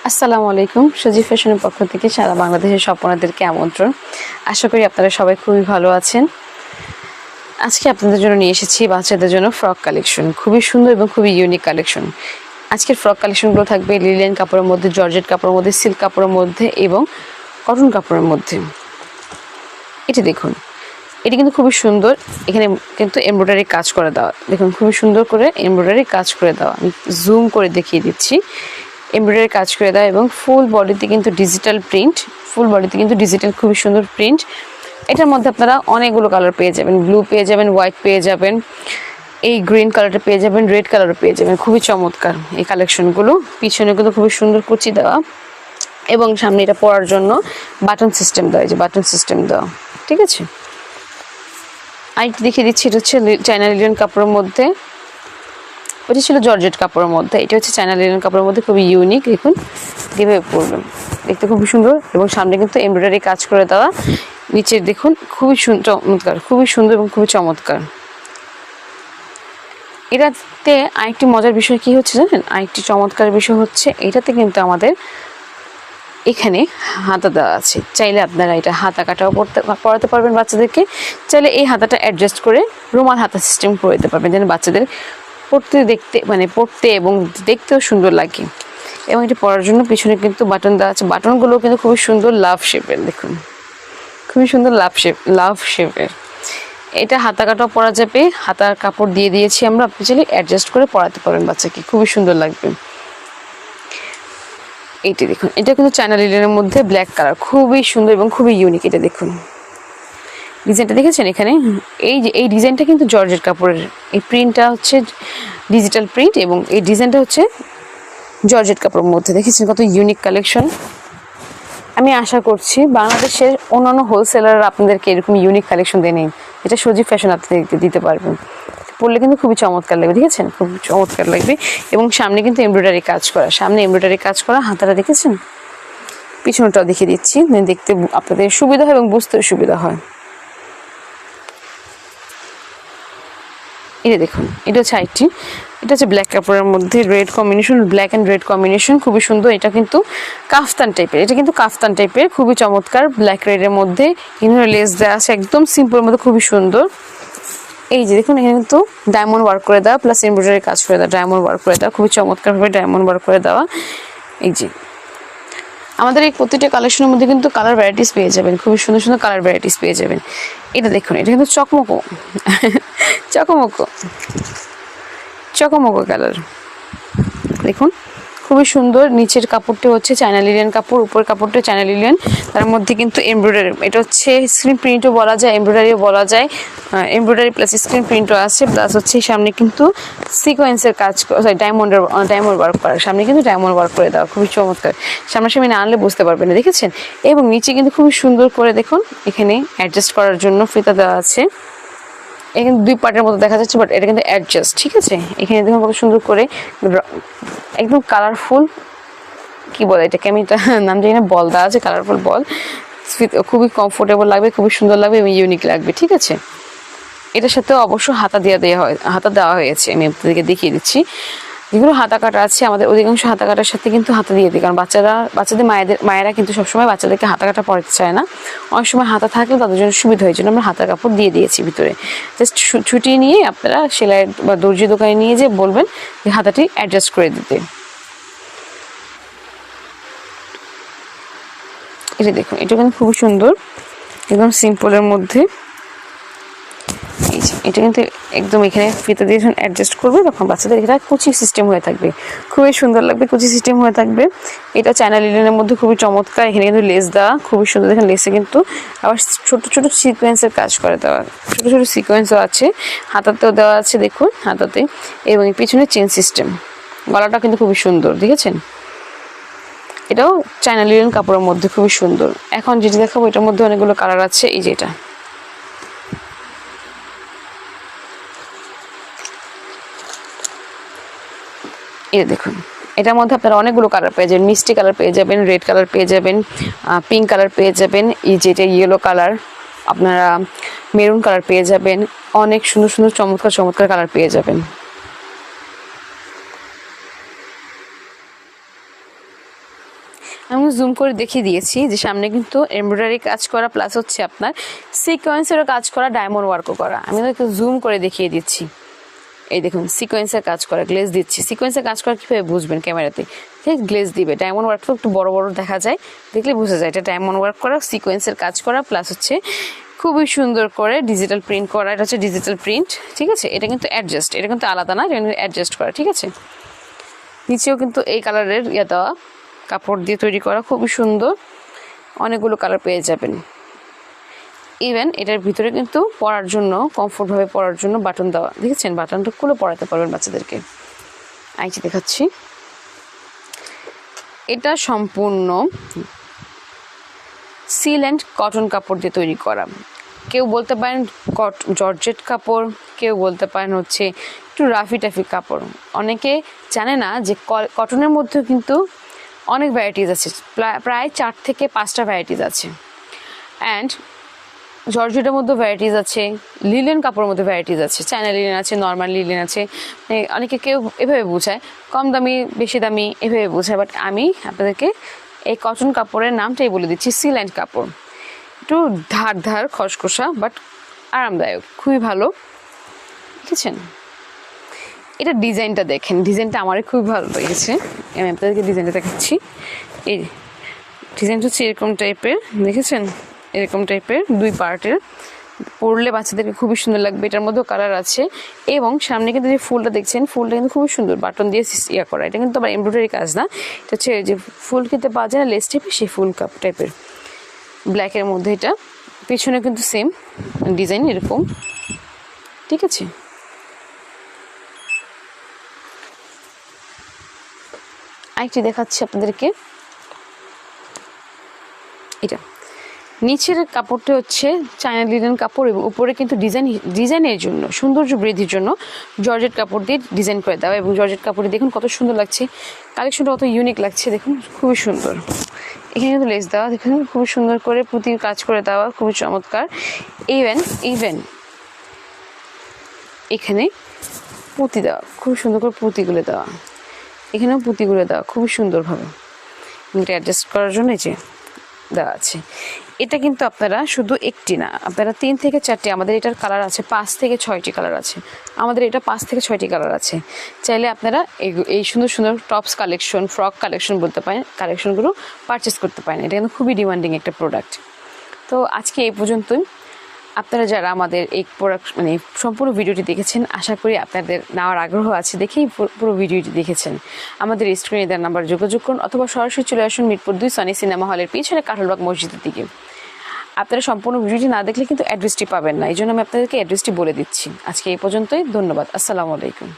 আসসালামু আলাইকুম। সজীব ফ্যাশনের পক্ষ থেকে সারা বাংলাদেশের সব আপনাদেরকে আমন্ত্রণ। আশা করি আপনারা সবাই খুবই ভালো আছেন। আজকে আপনাদের জন্য নিয়ে এসেছি বাচ্চাদের জন্য ফ্রক কালেকশন, খুবই সুন্দর এবং খুবই ইউনিক কালেকশন। আজকের ফ্রক কালেকশনগুলো থাকবে লিনেন কাপড়ের মধ্যে, জর্জেট কাপড়ের মধ্যে, সিল্ক কাপড়ের মধ্যে এবং কটন কাপড়ের মধ্যে। এটা দেখুন, এটি কিন্তু খুবই সুন্দর। এখানে কিন্তু এমব্রয়ডারি কাজ করে দেওয়া, দেখুন খুবই সুন্দর করে এমব্রয়ডারি কাজ করে দেওয়া। আমি জুম করে দেখিয়ে দিচ্ছি। এমব্রয়ডারি কাজ করে দেওয়া এবং ফুল বডিতে কিন্তু ডিজিটাল প্রিন্ট, ফুল বডিতে কিন্তু ডিজিটাল খুবই সুন্দর প্রিন্ট। এটার মধ্যে আপনারা অনেকগুলো কালার পেয়ে যাবেন, ব্লু পেয়ে যাবেন, হোয়াইট পেয়ে যাবেন, এই গ্রিন কালারটা পেয়ে যাবেন, রেড কালারও পেয়ে যাবেন। খুবই চমৎকার এই কালেকশনগুলো। পিছনে কিন্তু খুবই সুন্দর কুচি দেওয়া এবং সামনে এটা পরার জন্য বাটন সিস্টেম দেওয়া, যে বাটন সিস্টেম দেওয়া, ঠিক আছে। আরেকটি দেখিয়ে দিচ্ছি, এটা হচ্ছে চায়না লিনেন কাপড়ের মধ্যে, ওটা ছিল জর্জেট কাপড়ের মধ্যে, এটা হচ্ছে চায়না লিনেন কাপড়ের মধ্যে, খুবই ইউনিক। দেখুন কীভাবে পরবেন, দেখতে খুবই সুন্দর এবং সামনে কিন্তু এমব্রয়ডারি কাজ করে দেওয়া। নিচে দেখুন খুবই চমৎকার, খুবই সুন্দর এবং খুবই চমৎকার। এটাতে আরেকটি মজার বিষয় কি হচ্ছে জানেন, আরেকটি চমৎকার বিষয় হচ্ছে এটাতে কিন্তু আমাদের এখানে হাতা দেওয়া আছে। চাইলে আপনারা এটা হাতা কাটাও পরাতে পারবেন বাচ্চাদেরকে, চাইলে এই হাতাটা অ্যাডজাস্ট করে রুমাল হাতা সিস্টেম করে দিতে পারবেন, যেন বাচ্চাদের পড়তে এবং দেখতেও সুন্দর লাগে। এবং এটি পরার জন্য পিছনে কিন্তু বাটন দেওয়া আছে, বাটনগুলো কিন্তু খুবই সুন্দর লাভ শেপের, দেখুন খুবই সুন্দর লাভ শেপের। এটা হাতা কাটাও পরা যাবে, হাতার কাপড় দিয়ে দিয়েছি আমরা, আপনি চাইলে অ্যাডজাস্ট করে পরাতে পারবেন বাচ্চাকে, খুবই সুন্দর লাগবে। এইটি দেখুন, এটা কিন্তু চায়না লিনেনের মধ্যে ব্ল্যাক কালার, খুবই সুন্দর এবং খুবই ইউনিক। এটা দেখুন ডিজাইনটা দেখেছেন এখানে, এই ডিজাইনটা কিন্তু জর্জেট কাপড়ের, এই প্রিন্টটা হচ্ছে ডিজিটাল প্রিন্ট এবং এই ডিজাইনটা হচ্ছে জর্জেট কাপড়ের মধ্যে। দেখেছেন কত ইউনিক কালেকশন। আমি আশা করছি বাংলাদেশের অন্যান্য হোলসেলাররা আপনাদেরকে এরকম ইউনিক কালেকশন দেয় নেই, এটা সজীব ফ্যাশন আপনাদেরকে দিতে পারবেন। পরলে কিন্তু খুবই চমৎকার লাগবে, দেখেছেন খুব চমৎকার লাগবে। এবং সামনে কিন্তু এমব্রয়ডারি কাজ করা, সামনে এমব্রয়ডারি কাজ করা, হাতাটা দেখেছেন। পিছনটাও দেখিয়ে দিচ্ছি, দেখতে আপনাদের সুবিধা হয় এবং বুঝতেও সুবিধা হয়। এটা দেখুন, এটা হচ্ছে আইটি, এটা হচ্ছে ব্ল্যাক কাপড়ের মধ্যে red combination, black and red combination, খুবই সুন্দর। এটা কিন্তু কাফতান টাইপের, এটা কিন্তু কাফতান টাইপের, খুবই চমৎকার। ব্ল্যাক রেডের মধ্যে ইনর লেস দেওয়া আছে, একদম সিম্পলের মধ্যে খুবই সুন্দর। এই যে দেখুন, এখানে কিন্তু ডায়মন্ড ওয়ার্ক করে দেওয়া, প্লাস এমব্রয়ডারি কাজ করে দেওয়া, ডায়মন্ড ওয়ার্ক করে দেওয়া, খুবই চমৎকারভাবে ডায়মন্ড ওয়ার্ক করে দেওয়া। এই যে আমাদের এই প্রতিটা কালেকশনের মধ্যে কিন্তু কালার ভ্যারাইটিস পেয়ে যাবেন, খুবই সুন্দর সুন্দর কালার ভ্যারাইটিস পেয়ে যাবেন। এটা দেখুন, এটা কিন্তু চকমকো চকমকো চকমকো কালার, দেখুন খুবই সুন্দর। নিচের কাপড়টি হচ্ছে চায়না লিনেন কাপড়, উপরের কাপড়টা চায়না লিনেন, তার মধ্যে কিন্তু এমব্রয়ডারি, এটা হচ্ছে স্ক্রিন প্রিন্টও বলা যায়, এমব্রয়ডারিও বলা যায়। এমব্রয়ডারি প্লাস স্ক্রিন প্রিন্টও আছে, প্লাস হচ্ছে সামনে কিন্তু সিকোয়েন্সের কাজ, সরি ডায়মন্ড ওয়ার্ক করা, সামনে কিন্তু ডায়মন্ড ওয়ার্ক করে দেওয়া, খুবই চমৎকার। সামনাসামনি না আনলে বুঝতে পারবেন না, দেখেছেন। এবং নিচে কিন্তু খুবই সুন্দর করে দেখুন, এখানে অ্যাডজাস্ট করার জন্য ফিতা দেওয়া আছে। এখানে দুই পার্টের মতো দেখা যাচ্ছে, বাট এটা কিন্তু অ্যাডজাস্ট, ঠিক আছে। এখানে দেখুন কত সুন্দর করে একদম কালারফুল, কি বলে এটাকে, আমি নাম জানি না, বল দেওয়া আছে, কালারফুল বল। খুবই কমফোর্টেবল লাগবে, খুবই সুন্দর লাগবে এবং ইউনিক লাগবে, ঠিক আছে। এটার সাথেও অবশ্য হাতা দেওয়া হয়েছে, আমি আপনাদেরকে দেখিয়ে দিচ্ছি। যেগুলো হাতা কাটা আছে, আমাদের অধিকাংশ হাতা কাটার সাথে কিন্তু হাতা দিয়ে দিই, কারণ বাচ্চাদের মায়েরা কিন্তু সবসময় বাচ্চাদেরকে হাতা কাটা পরাতে চায় না। অনেক সময় হাতা থাকলে তাদের জন্য সুবিধা হয়েছে, আমরা হাতার কাপড় দিয়ে দিয়েছি ভিতরে। জাস্ট ছুটিয়ে নিয়ে আপনারা সেলাই বা দর্জি দোকানে নিয়ে যেয়ে বলবেন যে হাতাটি অ্যাডজাস্ট করে দিতে। এটা দেখুন, এটা কিন্তু খুবই সুন্দর, একদম সিম্পলের মধ্যে। এটা কিন্তু একদম এখানে ফিতে দিয়ে যখন অ্যাডজাস্ট করবে তখন বাচ্চাদের এটা কুচি সিস্টেম হয়ে থাকবে, খুবই সুন্দর লাগবে, কুচি সিস্টেম হয়ে থাকবে। এটা চায়না লিনেনের মধ্যে খুবই চমৎকার। এখানে কিন্তু লেস দেওয়া, খুবই সুন্দর। দেখেন লেসে কিন্তু আবার ছোট ছোট সিকোয়েন্সের কাজ করে দেওয়া, ছোট ছোট সিকোয়েন্সও আছে, হাতাতেও দেওয়া আছে দেখুন, হাতাতে। এবং পিছনে চেন সিস্টেম, গলাটা কিন্তু খুবই সুন্দর, দেখেছেন। এটাও চায়না লিনেন কাপড়ের মধ্যে খুবই সুন্দর। এখন যেটি দেখাবো এটার মধ্যে অনেকগুলো কালার আছে। এই যে এটা দেখুন, এটার মধ্যে আপনারা অনেকগুলো কালার পেয়ে যাবেন, মিষ্টি কালার পেয়ে যাবেন, রেড কালার পেয়ে যাবেন, পিঙ্ক কালার পেয়ে যাবেন, এই যেটা ইয়েলো কালার, আপনারা মেরুন কালার পেয়ে যাবেন, অনেক সুন্দর সুন্দর চমৎকার চমৎকার কালার পেয়ে যাবেন। আমি জুম করে দেখিয়ে দিয়েছি যে সামনে কিন্তু এমব্রয়ডারি কাজ করা প্লাস হচ্ছে আপনার সিকোয়েন্সেরও কাজ করা, ডায়মন্ড ওয়ার্কও করা। আমি একটু জুম করে দেখিয়ে দিচ্ছি। এই দেখুন সিকোয়েন্সের কাজ করা, গ্লেজ দিচ্ছি। সিকোয়েন্সের কাজ করা কীভাবে বুঝবেন ক্যামেরাতে, ঠিক গ্লেজ দিবে। ডায়মন্ড ওয়ার্কটা একটু বড় বড় দেখা যায়, দেখলে বোঝা যায় এটা ডায়মন্ড ওয়ার্ক করা, সিকোয়েন্সের কাজ করা প্লাস হচ্ছে খুবই সুন্দর করে ডিজিটাল প্রিন্ট করা। এটা হচ্ছে ডিজিটাল প্রিন্ট, ঠিক আছে। এটা কিন্তু অ্যাডজাস্ট, এটা কিন্তু আলাদা না, এটা কিন্তু অ্যাডজাস্ট করা, ঠিক আছে। নিচেও কিন্তু এই কালারের দেওয়া, কাপড় দিয়ে তৈরি করা, খুবই সুন্দর। অনেকগুলো কালার পেয়ে যাবেন। ইভেন এটার ভিতরে কিন্তু পরার জন্য, কমফোর্টভাবে পরার জন্য বাটন দেওয়া, দেখেছেন। বাটনটা খুলে পরাতে পারবেন বাচ্চাদেরকে। আইছি দেখাচ্ছি। এটা সম্পূর্ণ সিল অ্যান্ড কটন কাপড় দিয়ে তৈরি করা। কেউ বলতে পারেন জর্জেট কাপড়, কেউ বলতে পারেন হচ্ছে একটু রাফি টাফি কাপড়। অনেকে জানে না যে কটনের মধ্যেও কিন্তু অনেক ভ্যারাইটিস আছে, প্রায় 4 থেকে 5টা ভ্যারাইটিস আছে। অ্যান্ড জর্জেটের মধ্যে ভ্যারাইটিস আছে, লিলেন কাপড়ের মধ্যে ভ্যারাইটিস আছে, চায়না লিলেন আছে, নর্মাল লিলেন আছে। অনেকে কেউ এভাবে বোঝায়, কম দামি বেশি দামি এভাবে বোঝায়, বাট আমি আপনাদেরকে এই কটন কাপড়ের নামটাই বলে দিচ্ছি, সিল অ্যান্ড কাপড়। একটু ধার ধার খসখসা বাট আরামদায়ক, খুবই ভালো, বুঝেছেন। এটা ডিজাইনটা দেখেন, ডিজাইনটা আমারই খুবই ভালো লেগেছে। আমি আপনাদেরকে ডিজাইনটা দেখাচ্ছি। এই ডিজাইনটা হচ্ছে এরকম টাইপের, দেখেছেন, এরকম টাইপের 2 পার্টের। পরলে বাচ্চাদেরকে খুবই সুন্দর লাগবে। এটার মধ্যেও কালার আছে। এবং সামনে কিন্তু যে ফুলটা দেখছেন, ফুলটা কিন্তু খুবই সুন্দর, বাটন দিয়ে ইয়া করা। এটা কিন্তু আবার এমব্রয়ডারি কাজ না, এটা হচ্ছে যে ফুল কিনতে পাওয়া যায় না লেস টাইপের, সেই ফুল কাপ টাইপের ব্ল্যাকের মধ্যে। এটা পিছনে কিন্তু সেম ডিজাইন এরকম, ঠিক আছে। আরেকটি দেখাচ্ছি আপনাদেরকে। এটা নিচের কাপড়টা হচ্ছে চায়না লিনেন কাপড় এবং উপরে কিন্তু ডিজাইনের জন্য, সৌন্দর্য বৃদ্ধির জন্য জর্জেট কাপড় দিয়ে ডিজাইন করে দেওয়া। এবং জর্জেট কাপড়ে দেখুন কত সুন্দর লাগছে, কালেকশনটা কত ইউনিক লাগছে, দেখুন খুবই সুন্দর। এখানে কিন্তু লেস দেওয়া, দেখুন খুবই সুন্দর করে পুঁতির কাজ করে দেওয়া, খুবই চমৎকার। ইভেন এখানে পুঁতি দেওয়া, খুব সুন্দর করে পুঁতিগুলো দেওয়া, এখানেও পুঁতিগুলো দেওয়া খুবই সুন্দরভাবে। এটা অ্যাডজাস্ট করার জন্য এই যে দেওয়া আছে। এটা কিন্তু আপনারা শুধু একটি না, আপনারা 3 থেকে 4টি, আমাদের এটার কালার আছে 5 থেকে 6টি কালার আছে। আমাদের এটা 5 থেকে 6টি কালার আছে। চাইলে আপনারা এই সুন্দর সুন্দর টপস কালেকশন, ফ্রক কালেকশন বলতে পারেন, কালেকশনগুলো পারচেস করতে পারেন। এটা কিন্তু খুবই ডিমান্ডিং একটা প্রোডাক্ট। তো আজকে এই পর্যন্তই। আপনারা যারা আমাদের এই প্রোডাক্ট সম্পূর্ণ ভিডিওটি দেখেছেন, আশা করি আপনাদের নেওয়ার আগ্রহ আছে দেখেই পুরো ভিডিওটি দেখেছেন। আমাদের স্ক্রিনে দেওয়ার নাম্বার যোগাযোগ করুন অথবা সরাসরি চলে আসুন মিরপুর 2 সনি সিনেমা হলের পিছনে কাঁঠালবাগ মসজিদের দিকে। আপনারা সম্পূর্ণ ভিডিওটি না দেখলে কিন্তু অ্যাড্রেসটি পাবেন না, এই জন্য আমি আপনাদেরকে অ্যাড্রেসটি বলে দিচ্ছি। আজকে এই পর্যন্তই, ধন্যবাদ, আসসালামু আলাইকুম।